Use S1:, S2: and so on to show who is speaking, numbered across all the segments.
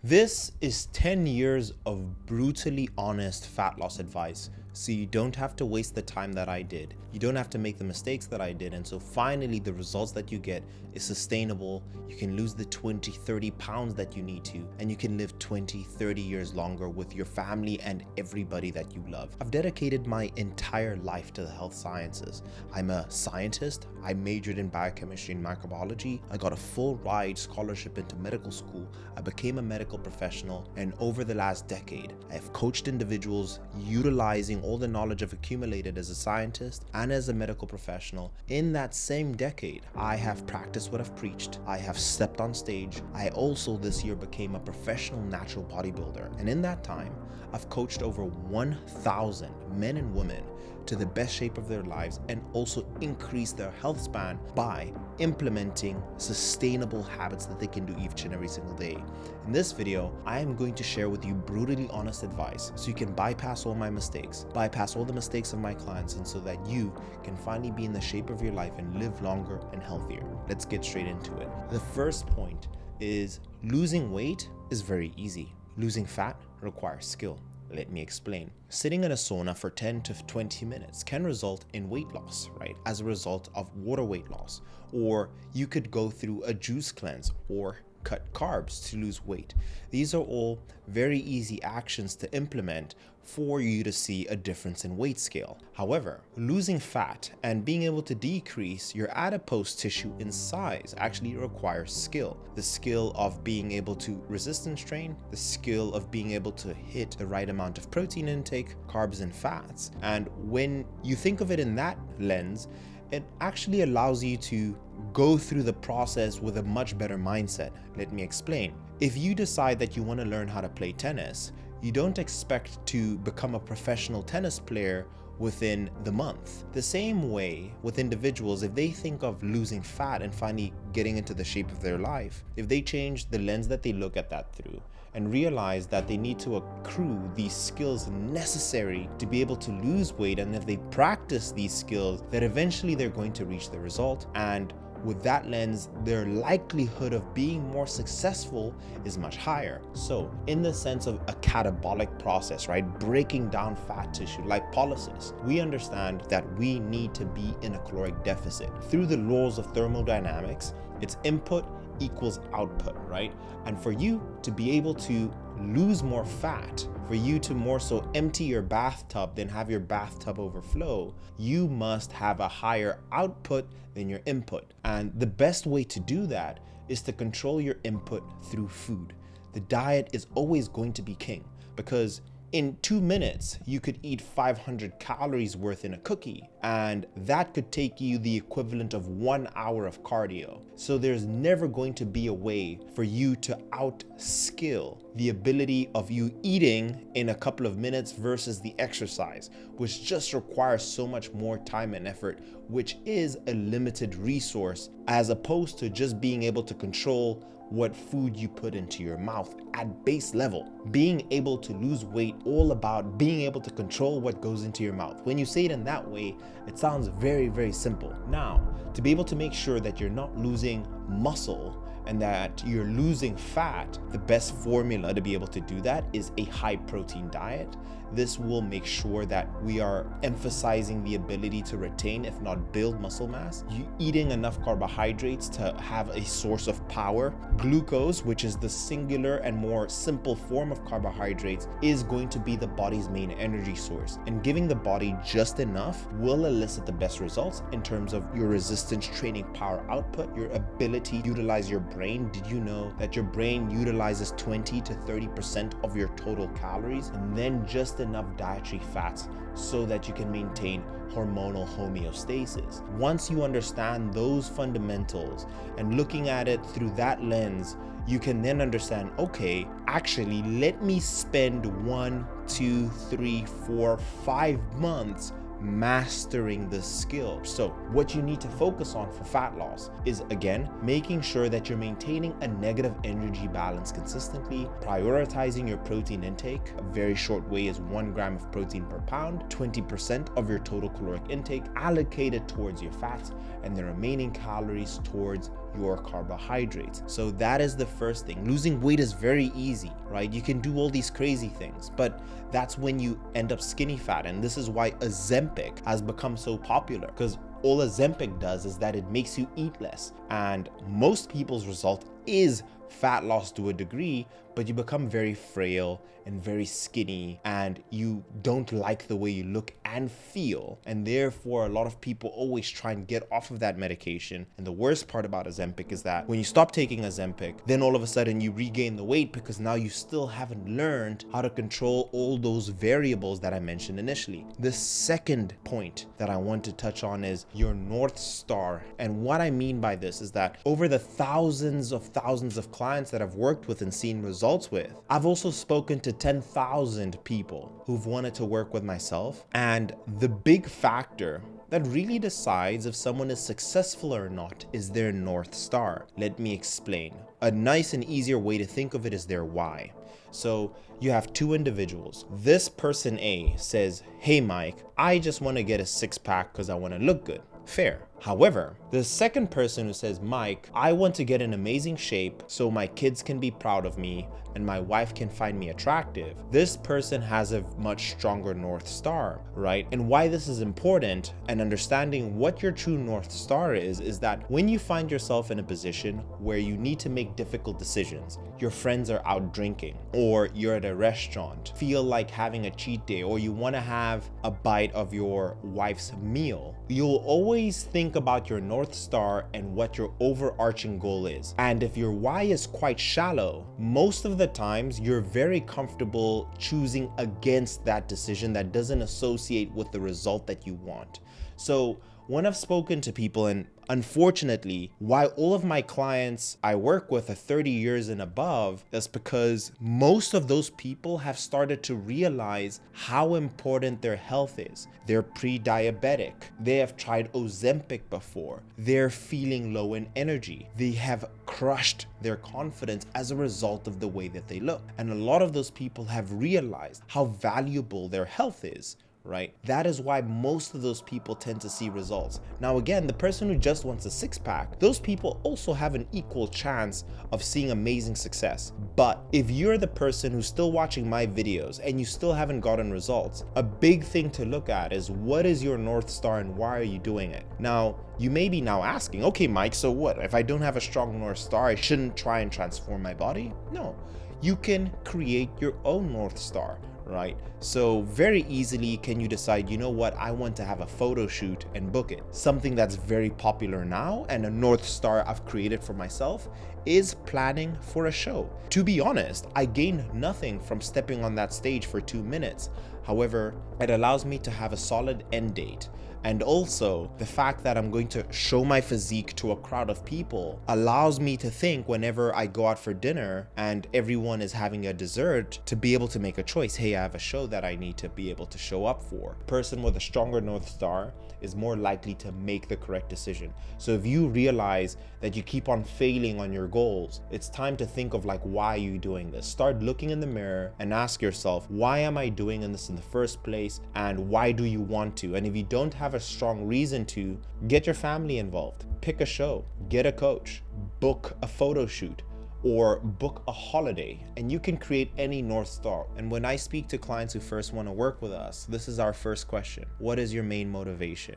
S1: This is 10 years of brutally honest fat loss advice, so you don't have to waste the time that I did. You don't have to make the mistakes that I did, and so finally the results that you get is sustainable. You can lose the 20, 30 pounds that you need to, and you can live 20, 30 years longer with your family and everybody that you love. I've dedicated my entire life to the health sciences. I'm a scientist. I majored in biochemistry and microbiology. I got a full ride scholarship into medical school. I became a medical professional, and over the last decade, I have coached individuals utilizing all the knowledge I've accumulated as a scientist and as a medical professional. In that same decade, I have practiced what I've preached. I have stepped on stage. I also this year became a professional natural bodybuilder, and in that time, I've coached over 1,000 men and women to the best shape of their lives and also increase their health span by implementing sustainable habits that they can do each and every single day. In this video, I am going to share with you brutally honest advice so you can bypass all my mistakes, bypass all the mistakes of my clients, and so that you can finally be in the shape of your life and live longer and healthier. Let's get straight into it. The first point is losing weight is very easy. Losing fat requires skill. Let me explain. Sitting in a sauna for 10 to 20 minutes can result in weight loss, right? As a result of water weight loss. Or you could go through a juice cleanse or cut carbs to lose weight. These are all very easy actions to implement for you to see a difference in weight scale. However, losing fat and being able to decrease your adipose tissue in size actually requires skill. The skill of being able to resistance train, the skill of being able to hit the right amount of protein intake, carbs and fats. And when you think of it in that lens, it actually allows you to go through the process with a much better mindset. Let me explain. If you decide that you want to learn how to play tennis, you don't expect to become a professional tennis player within the month. The same way with individuals, if they think of losing fat and finally getting into the shape of their life, if they change the lens that they look at that through and realize that they need to accrue these skills necessary to be able to lose weight, and if they practice these skills, that eventually they're going to reach the result. And with that lens, their likelihood of being more successful is much higher. So in the sense of a catabolic process, right? Breaking down fat tissue, lipolysis, we understand that we need to be in a caloric deficit. Through the laws of thermodynamics, it's input equals output, right? And for you to be able to lose more fat, for you to more so empty your bathtub than have your bathtub overflow, you must have a higher output than your input. And the best way to do that is to control your input through food. The diet is always going to be king, because in 2 minutes, you could eat 500 calories worth in a cookie, and that could take you the equivalent of 1 hour of cardio. So there's never going to be a way for you to outskill the ability of you eating in a couple of minutes versus the exercise, which just requires so much more time and effort, which is a limited resource, as opposed to just being able to control what food you put into your mouth at base level. Being able to lose weight, all about being able to control what goes into your mouth. When you say it in that way, it sounds very, very simple. Now, to be able to make sure that you're not losing muscle and that you're losing fat, the best formula to be able to do that is a high protein diet. This will make sure that we are emphasizing the ability to retain, if not build, muscle mass. You eating enough carbohydrates to have a source of power. Glucose, which is the singular and more simple form of carbohydrates, is going to be the body's main energy source. And giving the body just enough will elicit the best results in terms of your resistance training power output, your ability to utilize your brain. Did you know that your brain utilizes 20 to 30% of your total calories? And then just enough dietary fats so that you can maintain hormonal homeostasis. Once you understand those fundamentals and looking at it through that lens, you can then understand, okay, actually, let me spend 1, 2, 3, 4, 5 months mastering the skill. So what you need to focus on for fat loss is, again, making sure that you're maintaining a negative energy balance consistently, prioritizing your protein intake. A very short way is 1 gram of protein per pound, 20% of your total caloric intake allocated towards your fats, and the remaining calories towards your carbohydrates. So that is the first thing. Losing weight is very easy, right? You can do all these crazy things, but that's when you end up skinny fat. And this is why Ozempic has become so popular, because all Ozempic does is that it makes you eat less. And most people's result is fat loss to a degree, but you become very frail and very skinny, and you don't like the way you look and feel. And therefore, a lot of people always try and get off of that medication. And the worst part about Ozempic is that when you stop taking Ozempic, then all of a sudden you regain the weight, because now you still haven't learned how to control all those variables that I mentioned initially. The second point that I want to touch on is your North Star. And what I mean by this is that over the thousands of clients that I've worked with and seen results with, I've also spoken to 10,000 people who've wanted to work with myself. And the big factor that really decides if someone is successful or not is their North Star. Let me explain. A nice and easier way to think of it is their why. So you have two individuals. This person A says, hey Mike, I just want to get a six-pack because I want to look good. Fair. However, the second person who says, Mike, I want to get in amazing shape so my kids can be proud of me and my wife can find me attractive. This person has a much stronger North Star, right? And why this is important, and understanding what your true North Star is that when you find yourself in a position where you need to make difficult decisions, your friends are out drinking, or you're at a restaurant, feel like having a cheat day, or you want to have a bite of your wife's meal, you'll always think about your North Star and what your overarching goal is. And if your why is quite shallow, most of the times you're very comfortable choosing against that decision that doesn't associate with the result that you want. So when I've spoken to people, and unfortunately, why all of my clients I work with are 30 years and above, that's because most of those people have started to realize how important their health is. They're pre-diabetic. They have tried Ozempic before. They're feeling low in energy. They have crushed their confidence as a result of the way that they look. And a lot of those people have realized how valuable their health is. Right? That is why most of those people tend to see results. Now, again, the person who just wants a six-pack, those people also have an equal chance of seeing amazing success. But if you're the person who's still watching my videos and you still haven't gotten results, a big thing to look at is what is your North Star and why are you doing it? Now, you may be now asking, okay, Mike, so what? If I don't have a strong North Star, I shouldn't try and transform my body? No, you can create your own North Star. Right? So very easily can you decide, you know what, I want to have a photo shoot and book it. Something that's very popular now and a North Star I've created for myself is planning for a show. To be honest, I gained nothing from stepping on that stage for 2 minutes. However, it allows me to have a solid end date. And also, the fact that I'm going to show my physique to a crowd of people allows me to think whenever I go out for dinner and everyone is having a dessert to be able to make a choice. Hey, I have a show that I need to be able to show up for. A person with a stronger North Star is more likely to make the correct decision. So if you realize that you keep on failing on your goals, it's time to think of like, why are you doing this? Start looking in the mirror and ask yourself, why am I doing this in the first place? And why do you want to? And if you don't have a strong reason to, get your family involved, pick a show, get a coach, book a photo shoot, or book a holiday, and you can create any North Star. And when I speak to clients who first want to work with us, this is our first question. What is your main motivation?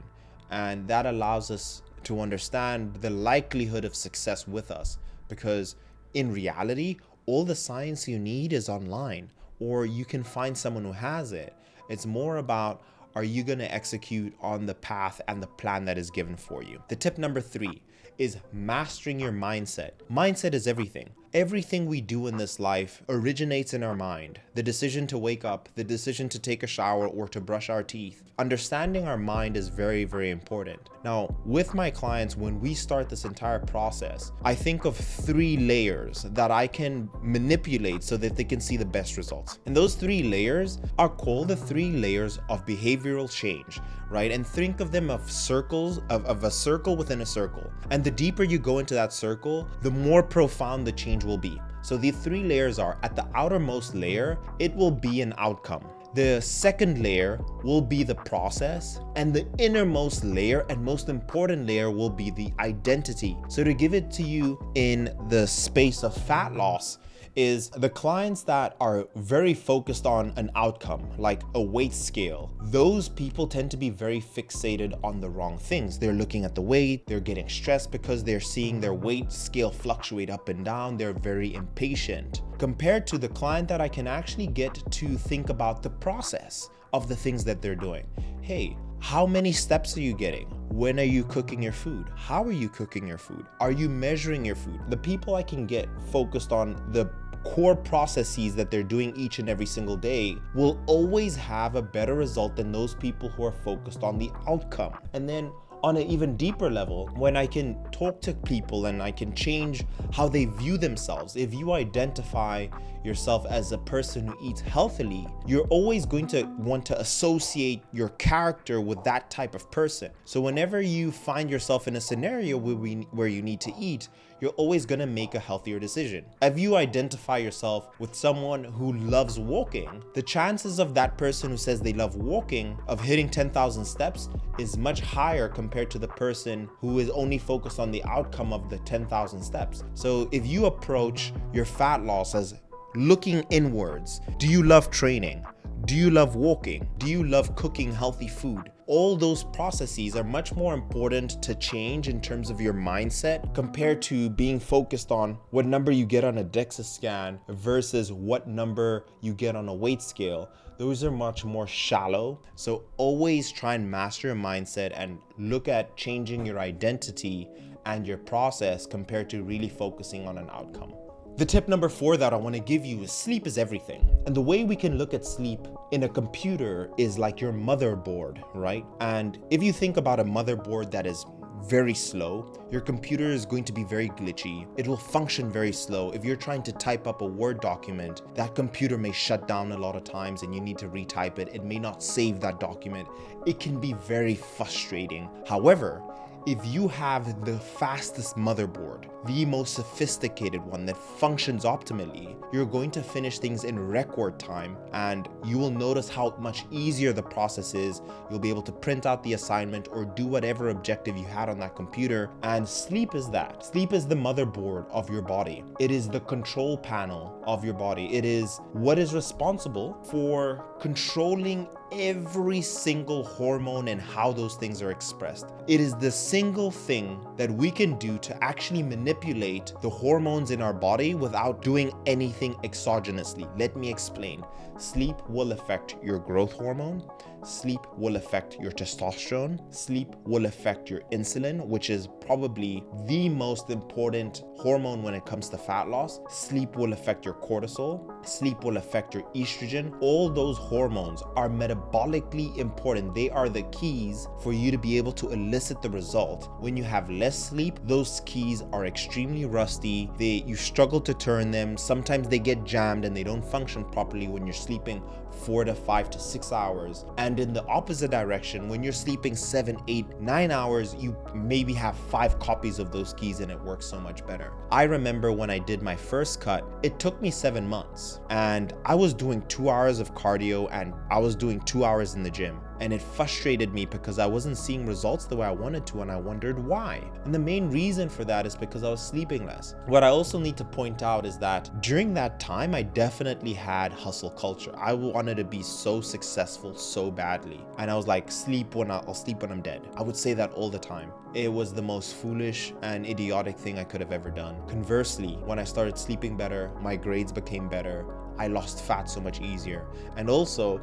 S1: And that allows us to understand the likelihood of success with us, because in reality, all the science you need is online, or you can find someone who has it. It's more about, are you going to execute on the path and the plan that is given for you? The tip number 3 is mastering your mindset. Mindset is everything. Everything we do in this life originates in our mind. The decision to wake up, the decision to take a shower or to brush our teeth. Understanding our mind is very, very important. Now, with my clients, when we start this entire process, I think of 3 layers that I can manipulate so that they can see the best results. And those 3 layers are called the 3 layers of behavioral change, right? And think of them of circles, of a circle within a circle. And the deeper you go into that circle, the more profound the change will be. So the 3 layers are, at the outermost layer, it will be an outcome. The second layer will be the process, and the innermost layer and most important layer will be the identity. So to give it to you in the space of fat loss, is the clients that are very focused on an outcome, like a weight scale. Those people tend to be very fixated on the wrong things. They're looking at the weight, they're getting stressed because they're seeing their weight scale fluctuate up and down. They're very impatient. Compared to the client that I can actually get to think about the process of the things that they're doing. Hey, how many steps are you getting? When are you cooking your food? How are you cooking your food? Are you measuring your food? The people I can get focused on the core processes that they're doing each and every single day will always have a better result than those people who are focused on the outcome. And then on an even deeper level, when I can talk to people and I can change how they view themselves. If you identify yourself as a person who eats healthily, you're always going to want to associate your character with that type of person. So whenever you find yourself in a scenario where you need to eat, you're always going to make a healthier decision. If you identify yourself with someone who loves walking, the chances of that person who says they love walking of hitting 10,000 steps is much higher compared to the person who is only focused on the outcome of the 10,000 steps. So if you approach your fat loss as looking inwards, do you love training? Do you love walking? Do you love cooking healthy food? All those processes are much more important to change in terms of your mindset compared to being focused on what number you get on a DEXA scan versus what number you get on a weight scale. Those are much more shallow. So always try and master your mindset and look at changing your identity and your process compared to really focusing on an outcome. The tip number 4 that I want to give you is sleep is everything. And the way we can look at sleep in a computer is like your motherboard, right? And if you think about a motherboard that is very slow, your computer is going to be very glitchy. It will function very slow. If you're trying to type up a Word document, that computer may shut down a lot of times and you need to retype it. It may not save that document. It can be very frustrating. However, if you have the fastest motherboard, the most sophisticated one that functions optimally, you're going to finish things in record time and you will notice how much easier the process is. You'll be able to print out the assignment or do whatever objective you had on that computer. And sleep is that. Sleep is the motherboard of your body. It is the control panel of your body. It is what is responsible for controlling every single hormone and how those things are expressed. It is the single thing that we can do to actually manipulate the hormones in our body without doing anything exogenously. Let me explain. Sleep will affect your growth hormone. Sleep will affect your testosterone. Sleep will affect your insulin, which is probably the most important hormone when it comes to fat loss. Sleep will affect your cortisol. Sleep will affect your estrogen. All those hormones are metabolically important. They are the keys for you to be able to elicit the result. When you have less sleep, those keys are extremely rusty. You struggle to turn them. Sometimes they get jammed and they don't function properly when you're sleeping 4 to 5 to 6 hours. And in the opposite direction, when you're sleeping 7, 8, 9 hours, you maybe have 5 copies of those keys and it works so much better. I remember when I did my first cut, it took me 7 months and I was doing 2 hours of cardio and I was doing 2 hours in the gym. And it frustrated me because I wasn't seeing results the way I wanted to, and I wondered why. And the main reason for that is because I was sleeping less. What I also need to point out is that during that time, I definitely had hustle culture. I wanted to be so successful so badly. And I was like, I'll sleep when I'm dead. I would say that all the time. It was the most foolish and idiotic thing I could have ever done. Conversely, when I started sleeping better, my grades became better. I lost fat so much easier. And also,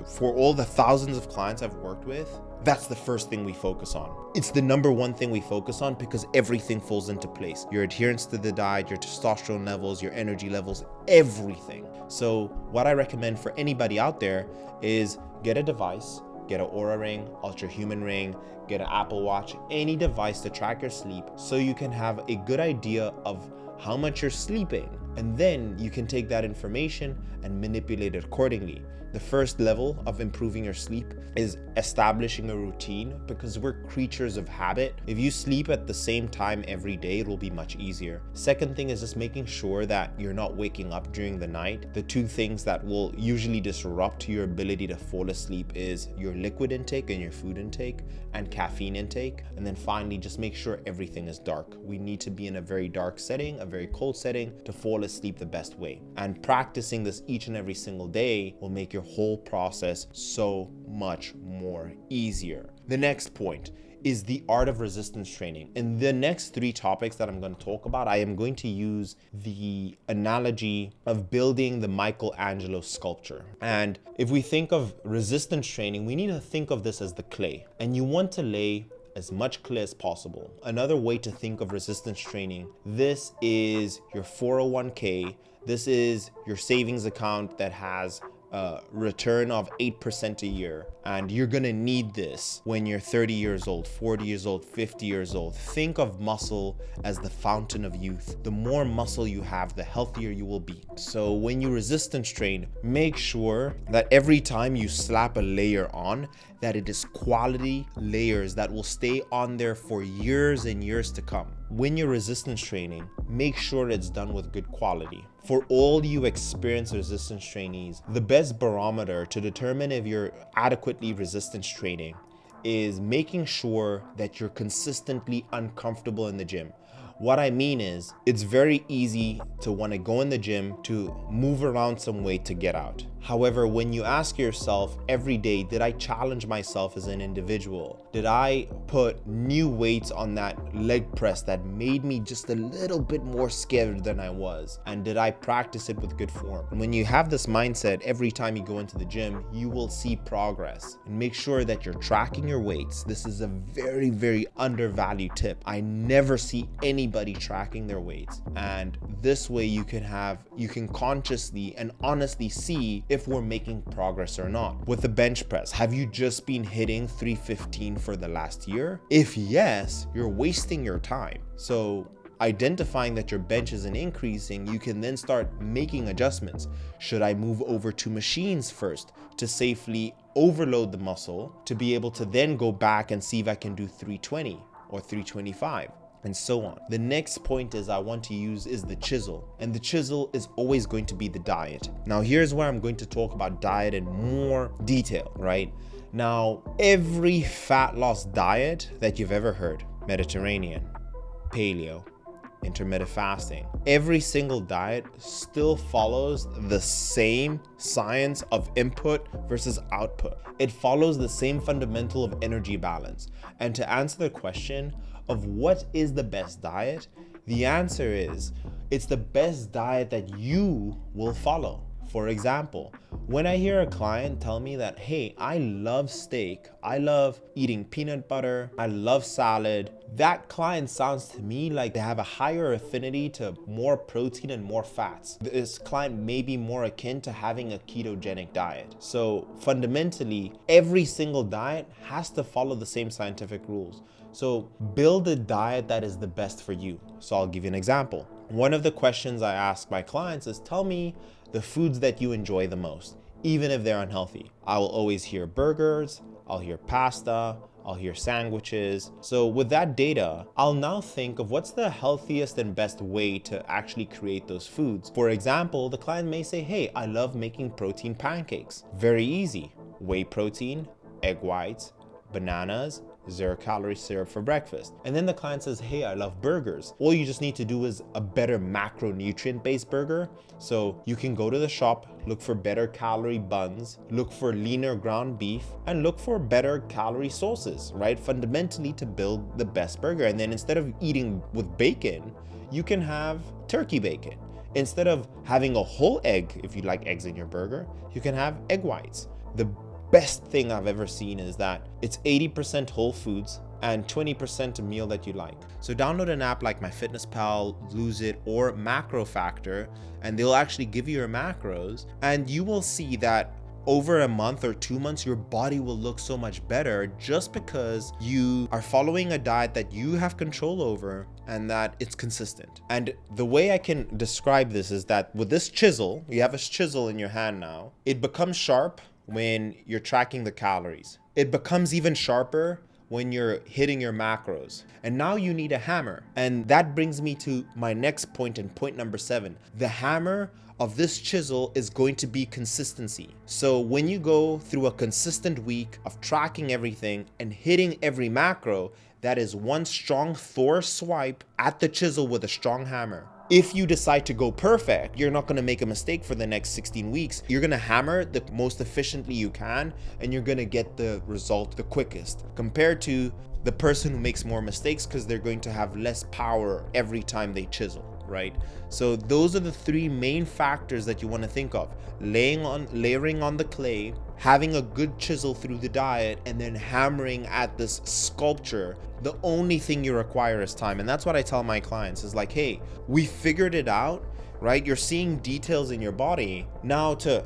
S1: for all the thousands of clients I've worked with, that's the first thing we focus on. It's the number one thing we focus on because everything falls into place. Your adherence to the diet, your testosterone levels, your energy levels, everything. So what I recommend for anybody out there is get a device, get an Oura Ring, Ultra Human Ring, get an Apple Watch, any device to track your sleep so you can have a good idea of how much you're sleeping. And then you can take that information and manipulate it accordingly. The first level of improving your sleep is establishing a routine, because we're creatures of habit. If you sleep at the same time every day, it will be much easier. Second thing is just making sure that you're not waking up during the night. The two things that will usually disrupt your ability to fall asleep is your liquid intake and your food intake, and caffeine intake. And then finally, just make sure everything is dark. We need to be in a very dark setting, a very cold setting, to fall asleep the best way. And practicing this each and every single day will make your whole process so much more easier. The next point is the art of resistance training. In the next 3 topics that I'm going to talk about, I am going to use the analogy of building the Michelangelo sculpture. And if we think of resistance training, we need to think of this as the clay, and you want to lay as much clay as possible. Another way to think of resistance training, this is your 401k. This is your savings account that has a return of 8% a year, and you're gonna need this when you're 30 years old, 40 years old, 50 years old. Think of muscle as the fountain of youth. The more muscle you have, the healthier you will be. So when you resistance train, make sure that every time you slap a layer on, that it is quality layers that will stay on there for years and years to come. When you're resistance training, make sure it's done with good quality. For all you experienced resistance trainees, the best barometer to determine if you're adequately resistance training is making sure that you're consistently uncomfortable in the gym. What I mean is, it's very easy to want to go in the gym to move around some weight to get out. However, when you ask yourself every day, did I challenge myself as an individual? Did I put new weights on that leg press that made me just a little bit more scared than I was? And did I practice it with good form? And when you have this mindset, every time you go into the gym, you will see progress. And make sure that you're tracking your weights. This is a very, very undervalued tip. I never see anybody tracking their weights. And this way you can consciously and honestly see if we're making progress or not. With the bench press, have you just been hitting 315 for the last year? If yes, you're wasting your time. So identifying that your bench isn't increasing, you can then start making adjustments. Should I move over to machines first to safely overload the muscle to be able to then go back and see if I can do 320 or 325? And so on. The next point I want to use is the chisel. And the chisel is always going to be the diet. Now, here's where I'm going to talk about diet in more detail, right? Now, every fat loss diet that you've ever heard, Mediterranean, paleo, intermittent fasting, every single diet still follows the same science of input versus output. It follows the same fundamental of energy balance. And to answer the question of what is the best diet, the answer is it's the best diet that you will follow. For example, when I hear a client tell me that, hey, I love steak, I love eating peanut butter, I love salad, that client sounds to me like they have a higher affinity to more protein and more fats. This client may be more akin to having a ketogenic diet. So fundamentally, every single diet has to follow the same scientific rules. So build a diet that is the best for you. So I'll give you an example. One of the questions I ask my clients is, tell me the foods that you enjoy the most, even if they're unhealthy. I will always hear burgers, I'll hear pasta, I'll hear sandwiches. So with that data, I'll now think of what's the healthiest and best way to actually create those foods. For example, the client may say, hey, I love making protein pancakes. Very easy. Whey protein, egg whites, bananas, 0-calorie syrup for breakfast. And then the client says, hey, I love burgers. All you just need to do is a better macronutrient-based burger. So you can go to the shop, look for better calorie buns, look for leaner ground beef, and look for better calorie sauces, right? Fundamentally to build the best burger. And then instead of eating with bacon, you can have turkey bacon. Instead of having a whole egg, if you like eggs in your burger, you can have egg whites. The best thing I've ever seen is that it's 80% whole foods and 20% a meal that you like. So download an app like MyFitnessPal, Lose It, or Macro Factor, and they'll actually give you your macros, and you will see that over a month or 2 months, your body will look so much better just because you are following a diet that you have control over and that it's consistent. And the way I can describe this is that with this chisel, you have a chisel in your hand now, it becomes sharp when you're tracking the calories. It becomes even sharper when you're hitting your macros. And now you need a hammer. And that brings me to my next point, and point number 7. The hammer of this chisel is going to be consistency. So when you go through a consistent week of tracking everything and hitting every macro, that is one strong Thor swipe at the chisel with a strong hammer. If you decide to go perfect, you're not going to make a mistake for the next 16 weeks. You're going to hammer the most efficiently you can, and you're going to get the result the quickest, compared to the person who makes more mistakes because they're going to have less power every time they chisel, right? So those are the 3 main factors that you want to think of: layering on the clay, having a good chisel through the diet, and then hammering at this sculpture. The only thing you require is time. And that's what I tell my clients is like, hey, we figured it out, right? You're seeing details in your body. Now to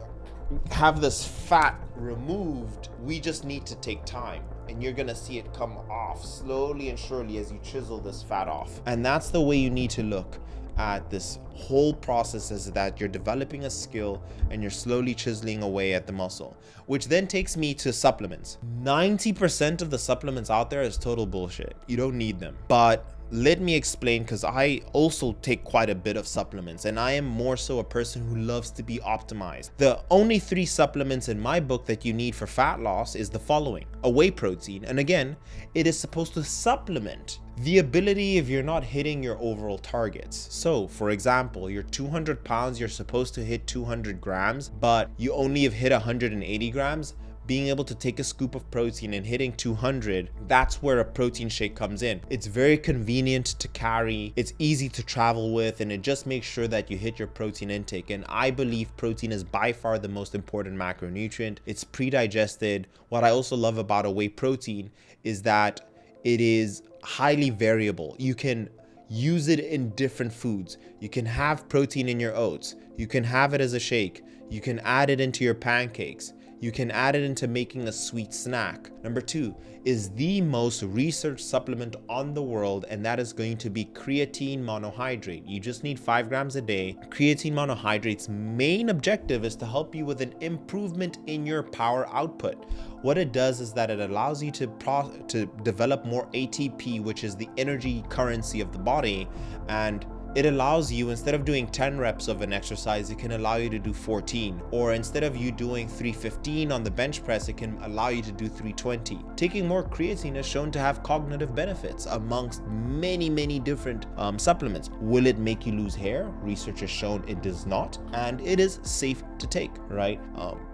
S1: have this fat removed, we just need to take time. And you're gonna see it come off slowly and surely as you chisel this fat off. And that's the way you need to look at this whole process, is that you're developing a skill and you're slowly chiseling away at the muscle. Which then takes me to supplements. 90% of the supplements out there is total bullshit. You don't need them. But let me explain, because I also take quite a bit of supplements, and I am more so a person who loves to be optimized. The only 3 supplements in my book that you need for fat loss is the following: a whey protein, and again, it is supposed to supplement the ability if you're not hitting your overall targets. So for example, you're 200 pounds, you're supposed to hit 200 grams, but you only have hit 180 grams. Being able to take a scoop of protein and hitting 200, that's where a protein shake comes in. It's very convenient to carry, it's easy to travel with, and it just makes sure that you hit your protein intake. And I believe protein is by far the most important macronutrient. It's pre-digested. What I also love about a whey protein is that it is highly variable. You can use it in different foods. You can have protein in your oats. You can have it as a shake. You can add it into your pancakes. You can add it into making a sweet snack. Number 2 is the most researched supplement on the world, and that is going to be creatine monohydrate. You just need 5 grams a day. Creatine monohydrate's main objective is to help you with an improvement in your power output. What it does is that it allows you to develop more ATP, which is the energy currency of the body, and it allows you, instead of doing 10 reps of an exercise, it can allow you to do 14. Or instead of you doing 315 on the bench press, it can allow you to do 320. Taking more creatine is shown to have cognitive benefits amongst many, many different supplements. Will it make you lose hair? Research has shown it does not, and it is safe to take, right?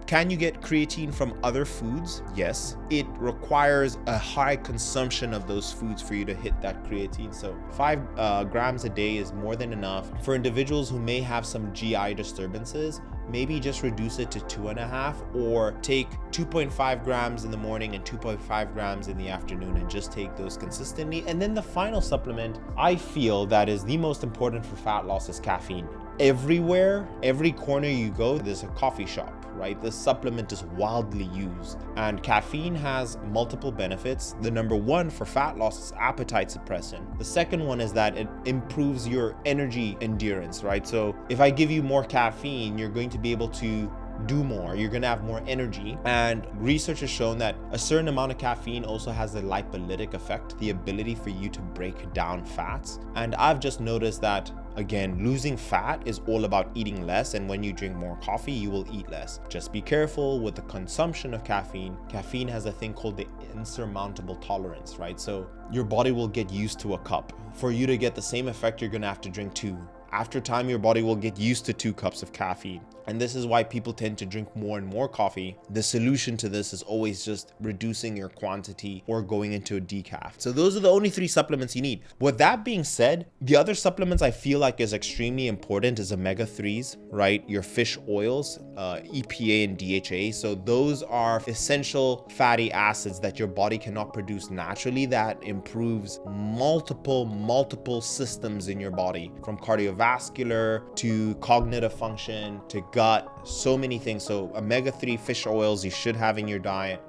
S1: Can you get creatine from other foods? Yes. It requires a high consumption of those foods for you to hit that creatine. So 5 grams a day is more than enough. For individuals who may have some GI disturbances, maybe just reduce it to 2.5, or take 2.5 grams in the morning and 2.5 grams in the afternoon, and just take those consistently. And then the final supplement I feel that is the most important for fat loss is caffeine. Everywhere, every corner you go, there's a coffee shop, right? This supplement is wildly used, and caffeine has multiple benefits. The number 1 for fat loss is appetite suppressant. The second one is that it improves your energy endurance, right? So if I give you more caffeine, you're going to be able to do more, you're gonna have more energy. And research has shown that a certain amount of caffeine also has a lipolytic effect, the ability for you to break down fats. And I've just noticed that, again, losing fat is all about eating less, and when you drink more coffee, you will eat less. Just be careful with the consumption of caffeine. Caffeine has a thing called the insurmountable tolerance, right? So your body will get used to a cup. For you to get the same effect, you're gonna have to drink 2. After time, your body will get used to 2 cups of caffeine. And this is why people tend to drink more and more coffee. The solution to this is always just reducing your quantity or going into a decaf. So those are the only 3 supplements you need. With that being said, the other supplements I feel like is extremely important is omega-3s, right? Your fish oils, EPA and DHA. So those are essential fatty acids that your body cannot produce naturally, that improves multiple systems in your body, from cardiovascular to cognitive function to gut gut, so many things. So omega-3 fish oils you should have in your diet,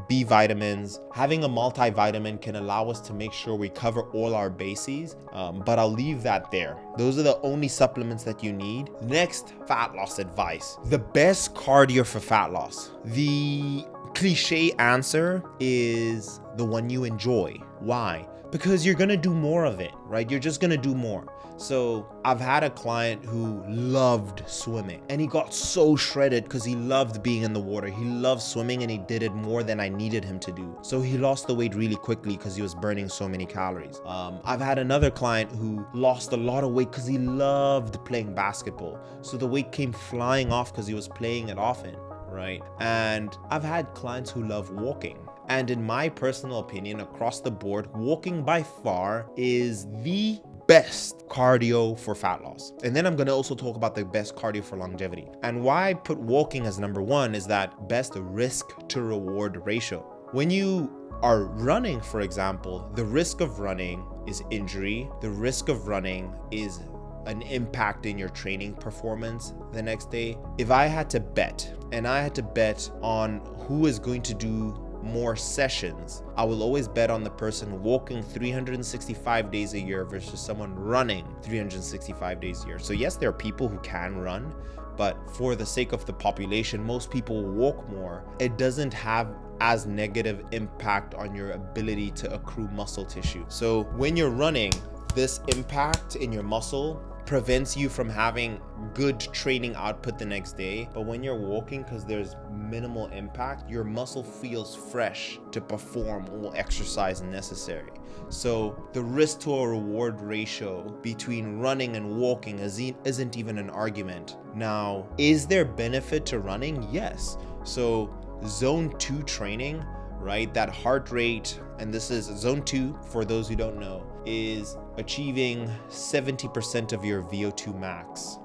S1: B vitamins. Having a multivitamin can allow us to make sure we cover all our bases, but I'll leave that there. Those are the only supplements that you need. Next, fat loss advice. The best cardio for fat loss. The cliche answer is the one you enjoy. Why? Because you're gonna do more of it, right? You're just gonna do more. So I've had a client who loved swimming, and he got so shredded because he loved being in the water. He loved swimming, and he did it more than I needed him to do. So he lost the weight really quickly because he was burning so many calories. I've had another client who lost a lot of weight because he loved playing basketball. So the weight came flying off because he was playing it often, right? And I've had clients who love walking. And in my personal opinion, across the board, walking by far is the best cardio for fat loss. And then I'm going to also talk about the best cardio for longevity. And why I put walking as number one is that best risk to reward ratio. When you are running, for example, the risk of running is injury. The risk of running is an impact in your training performance the next day. If I had to bet, and I had to bet on who is going to do more sessions, I will always bet on the person walking 365 days a year versus someone running 365 days a year. So yes, there are people who can run, but for the sake of the population, most people walk more. It doesn't have as negative impact on your ability to accrue muscle tissue. So when you're running, this impact in your muscle prevents you from having good training output the next day. But when you're walking, because there's minimal impact, your muscle feels fresh to perform all exercise necessary. So the risk to a reward ratio between running and walking isn't even an argument. Now, is there benefit to running? Yes. So zone 2 training, right? That heart rate, and this is zone 2 for those who don't know, is achieving 70% of your VO2 max.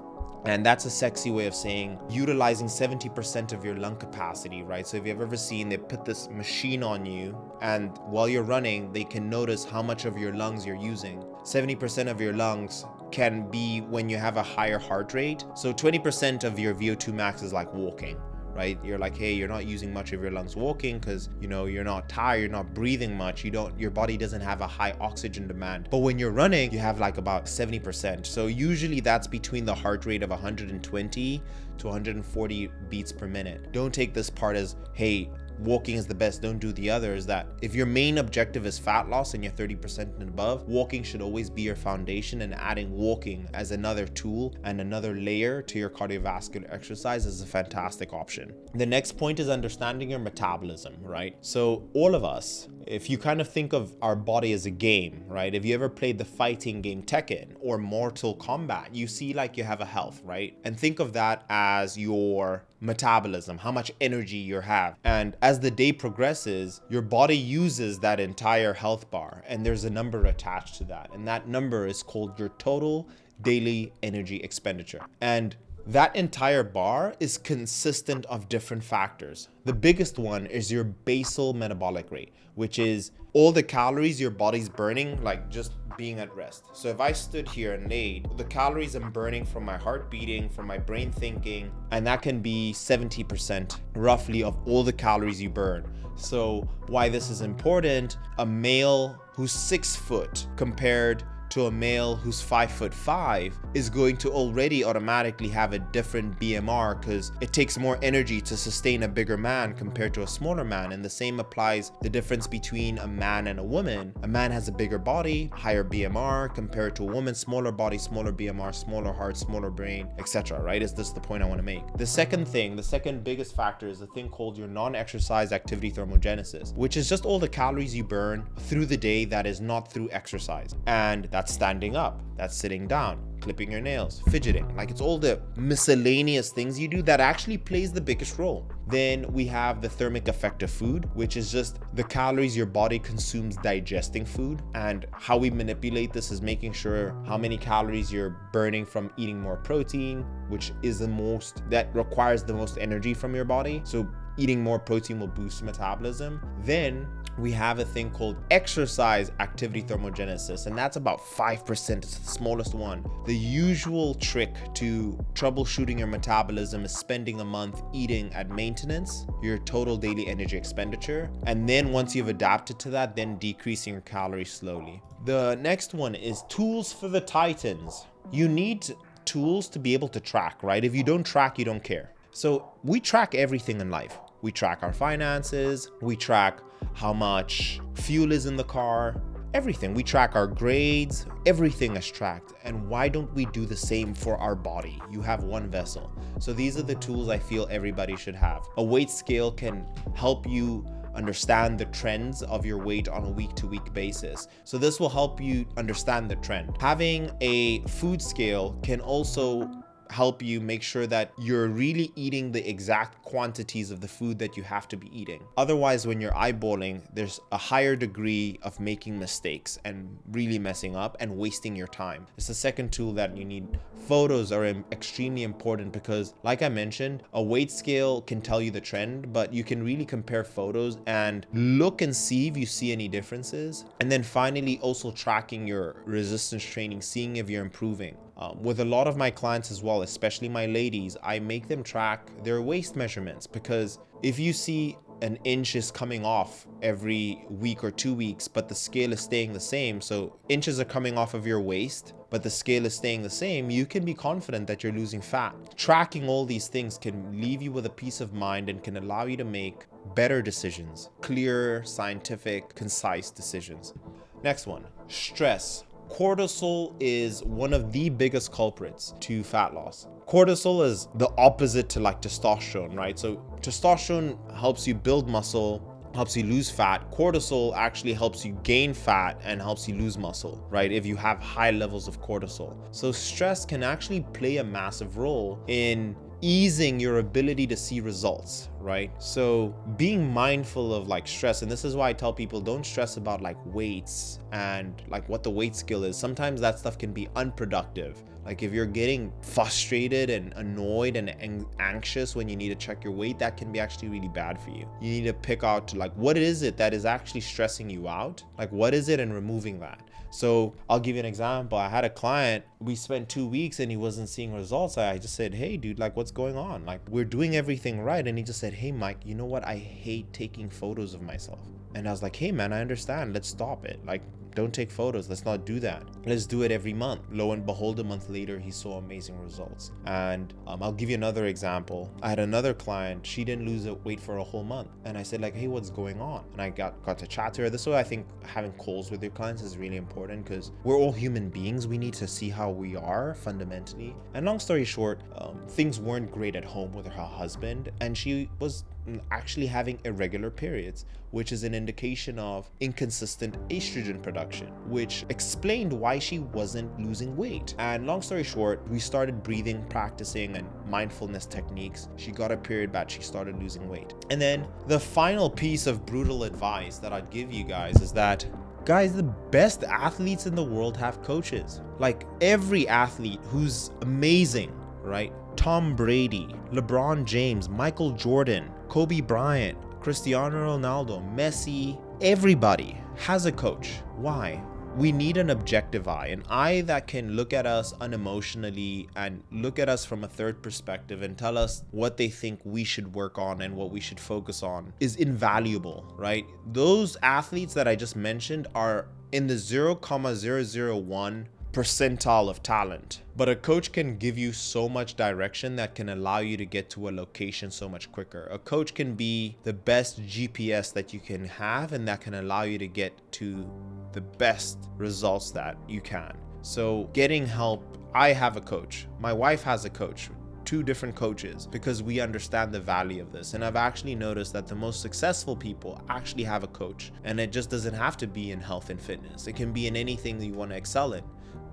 S1: And that's a sexy way of saying utilizing 70% of your lung capacity, right? So if you've ever seen, they put this machine on you, and while you're running, they can notice how much of your lungs you're using. 70% of your lungs can be when you have a higher heart rate. So 20% of your VO2 max is like walking, right? You're like, hey, you're not using much of your lungs walking because, you know, you're not tired, you're not breathing much, your body doesn't have a high oxygen demand. But when you're running, you have like about 70%. So usually that's between the heart rate of 120 to 140 beats per minute. Don't take this part as, hey, walking is the best, don't do the other. Is that if your main objective is fat loss and you're 30% and above, walking should always be your foundation, and adding walking as another tool and another layer to your cardiovascular exercise is a fantastic option. The next point is understanding your metabolism, right? So all of us, if you kind of think of our body as a game, right? If you ever played the fighting game Tekken or Mortal Kombat, you see like you have a health, right? And think of that as your metabolism, how much energy you have. And as the day progresses, your body uses that entire health bar, and there's a number attached to that. And that number is called your total daily energy expenditure. And that entire bar is consistent of different factors. The biggest one is your basal metabolic rate, which is all the calories your body's burning, like just being at rest. So if I stood here and laid, the calories I'm burning from my heart beating, from my brain thinking, and that can be 70% roughly of all the calories you burn. So why this is important, a male who's 6 foot compared to a male who's 5'5" is going to already automatically have a different BMR, because it takes more energy to sustain a bigger man compared to a smaller man. And the same applies the difference between a man and a woman. A man has a bigger body, higher BMR compared to a woman, smaller body, smaller BMR, smaller heart, smaller brain, etc. Right? Is this the point I want to make? The second biggest factor is a thing called your non-exercise activity thermogenesis, which is just all the calories you burn through the day that is not through exercise. And that's standing up, that's sitting down, clipping your nails, fidgeting. Like, it's all the miscellaneous things you do that actually plays the biggest role. Then we have the thermic effect of food, which is just the calories your body consumes digesting food. And how we manipulate this is making sure how many calories you're burning from eating more protein, which is that requires the most energy from your body. So eating more protein will boost metabolism. Then we have a thing called exercise activity thermogenesis, and that's about 5%. It's the smallest one. The usual trick to troubleshooting your metabolism is spending a month eating at maintenance, your total daily energy expenditure, and then once you've adapted to that, then decreasing your calories slowly. The next one is tools for the titans. You need tools to be able to track, right? If you don't track, you don't care. So we track everything in life. We track our finances, we track how much fuel is in the car, everything. We track our grades, everything is tracked. And why don't we do the same for our body? You have one vessel. So these are the tools I feel everybody should have. A weight scale can help you understand the trends of your weight on a week-to-week basis. So this will help you understand the trend. Having a food scale can also help you make sure that you're really eating the exact quantities of the food that you have to be eating. Otherwise, when you're eyeballing, there's a higher degree of making mistakes and really messing up and wasting your time. It's the second tool that you need. Photos are extremely important because, like I mentioned, a weight scale can tell you the trend, but you can really compare photos and look and see if you see any differences. And then finally, also tracking your resistance training, seeing if you're improving. With a lot of my clients as well, especially my ladies, I make them track their waist measurements, because if you see an inch is coming off every week or 2 weeks, but the scale is staying the same, so inches are coming off of your waist, but the scale is staying the same, you can be confident that you're losing fat. Tracking all these things can leave you with a peace of mind and can allow you to make better decisions, clear, scientific, concise decisions. Next one, stress. Cortisol is one of the biggest culprits to fat loss. Cortisol is the opposite to like testosterone, right? So testosterone helps you build muscle, helps you lose fat. Cortisol actually helps you gain fat and helps you lose muscle, right? If you have high levels of cortisol. So stress can actually play a massive role in easing your ability to see results, right? So being mindful of like stress, and this is why I tell people don't stress about like weights and like what the weight scale is. Sometimes that stuff can be unproductive. Like if you're getting frustrated and annoyed and anxious when you need to check your weight, that can be actually really bad for you. You need to pick out like what is it that is actually stressing you out? Like what is it, and removing that. So I'll give you an example. I had a client, we spent 2 weeks and he wasn't seeing results. I just said, hey dude, like what's going on? Like we're doing everything right. And he just said, hey Mike, you know what? I hate taking photos of myself. And I was like, hey man, I understand. Let's stop it. Like don't take photos. Let's not do that. Let's do it every month. Lo and behold, a month later, he saw amazing results. And I'll give you another example. I had another client. She didn't lose weight for a whole month. And I said like, hey, what's going on? And I got to chat to her. This is why I think having calls with your clients is really important, because we're all human beings. We need to see how we are fundamentally. And long story short, things weren't great at home with her husband. And she was actually having irregular periods, which is an indication of inconsistent estrogen production, which explained why she wasn't losing weight. And long story short, we started breathing, practicing, and mindfulness techniques. She got a period back, she started losing weight. And then the final piece of brutal advice that I'd give you guys is that, guys, the best athletes in the world have coaches. Like every athlete who's amazing, right? Tom Brady, LeBron James, Michael Jordan, Kobe Bryant, Cristiano Ronaldo, Messi, everybody has a coach. Why? We need an objective eye, an eye that can look at us unemotionally and look at us from a third perspective and tell us what they think we should work on and what we should focus on is invaluable, right? Those athletes that I just mentioned are in the 0.001 percentile of talent, but a coach can give you so much direction that can allow you to get to a location so much quicker. A coach can be the best GPS that you can have, and that can allow you to get to the best results that you can. So getting help, I have a coach, my wife has a coach, 2 different coaches, because we understand the value of this. And I've actually noticed that the most successful people actually have a coach, and it just doesn't have to be in health and fitness. It can be in anything that you want to excel in.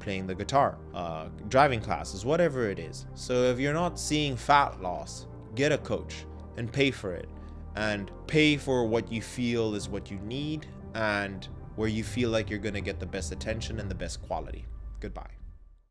S1: Playing the guitar, driving classes, whatever it is. So if you're not seeing fat loss, get a coach and pay for it, and pay for what you feel is what you need and where you feel like you're going to get the best attention and the best quality. Goodbye.